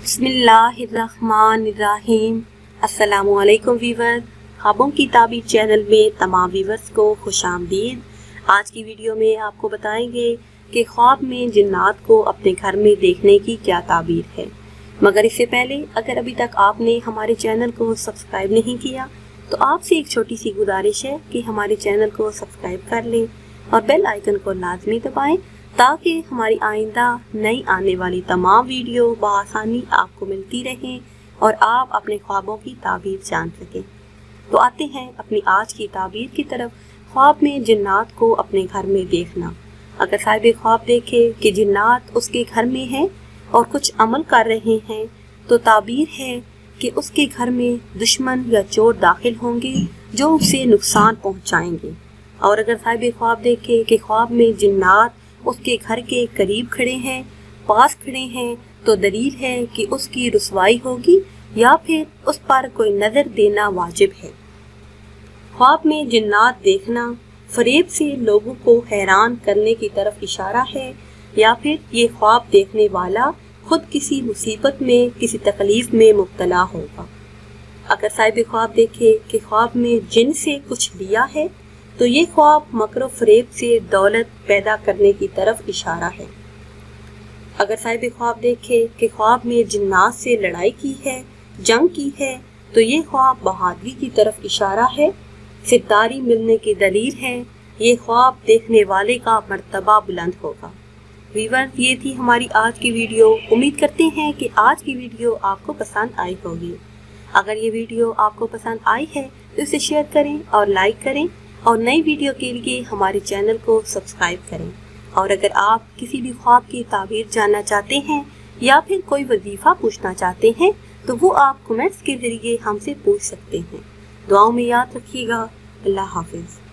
बिस्मिल्लाहिर्रहमानिर्रहीम। अस्सलामु अलैकुम वीवर। ख्वाबों की ताबीर चैनल में तमाम वीवर्स को खुशामदीद। आज की वीडियो में आपको बताएंगे कि ख्वाब में जिन्नात को अपने घर में देखने की क्या ताबीर है। मगर इससे पहले अगर अभी तक आपने हमारे चैनल को सब्सक्राइब नहीं किया तो आपसे एक छोटी सी गुजारिश है कि हमारे चैनल को सब्सक्राइब कर लें और बेल आइकन को लाजमी दबाएं ताकि हमारी आइंदा नई आने वाली तमाम वीडियो बआसानी आपको मिलती रहें और आप अपने ख्वाबों की ताबीर जान सकें। तो आते हैं अपनी आज की ताबीर की तरफ। ख्वाब में जिन्नात को अपने घर में देखना। अगर साहिब ख्वाब देखे कि जिन्नात उसके घर में हैं और कुछ अमल कर रहे हैं तो ताबीर है कि उसके घर में दुश्मन या चोर दाखिल होंगे जो उसे नुकसान पहुंचाएंगे। और अगर साहिब ख्वाब देखे कि ख्वाब में जिन्नात उसके घर के करीब खड़े हैं, पास खड़े हैं, तो दलील है कि उसकी रुसवाई होगी या फिर उस पर कोई नज़र देना वाजिब है। ख्वाब में जिन्नात देखना फरेब से लोगों को हैरान करने की तरफ इशारा है या फिर ये ख्वाब देखने वाला खुद किसी मुसीबत में, किसी तकलीफ में मुब्तला होगा। अगर साहिब ख्वाब देखे कि ख्वाब में जिन से कुछ लिया है तो ये ख्वाब मकर फरेब से दौलत पैदा करने की तरफ इशारा है। अगर साहिब ख्वाब देखे कि ख्वाब में जिन्नात से लड़ाई की है, जंग की है, तो ये ख्वाब बहादुरी की तरफ इशारा है, सिद्धारी मिलने की दलील है। ये ख्वाब देखने वाले का मर्तबा बुलंद होगा। व्यूअर्स, ये थी हमारी आज की वीडियो। उम्मीद करते हैं कि आज की वीडियो आपको पसंद आई होगी। अगर ये वीडियो आपको पसंद आई है तो इसे शेयर करें और लाइक करें और नई वीडियो के लिए हमारे चैनल को सब्सक्राइब करें। और अगर आप किसी भी ख्वाब की ताबीर जानना चाहते हैं या फिर कोई वजीफ़ा पूछना चाहते हैं तो वो आप कमेंट्स के ज़रिए हमसे पूछ सकते हैं। दुआओं में याद रखिएगा। अल्लाह हाफिज़।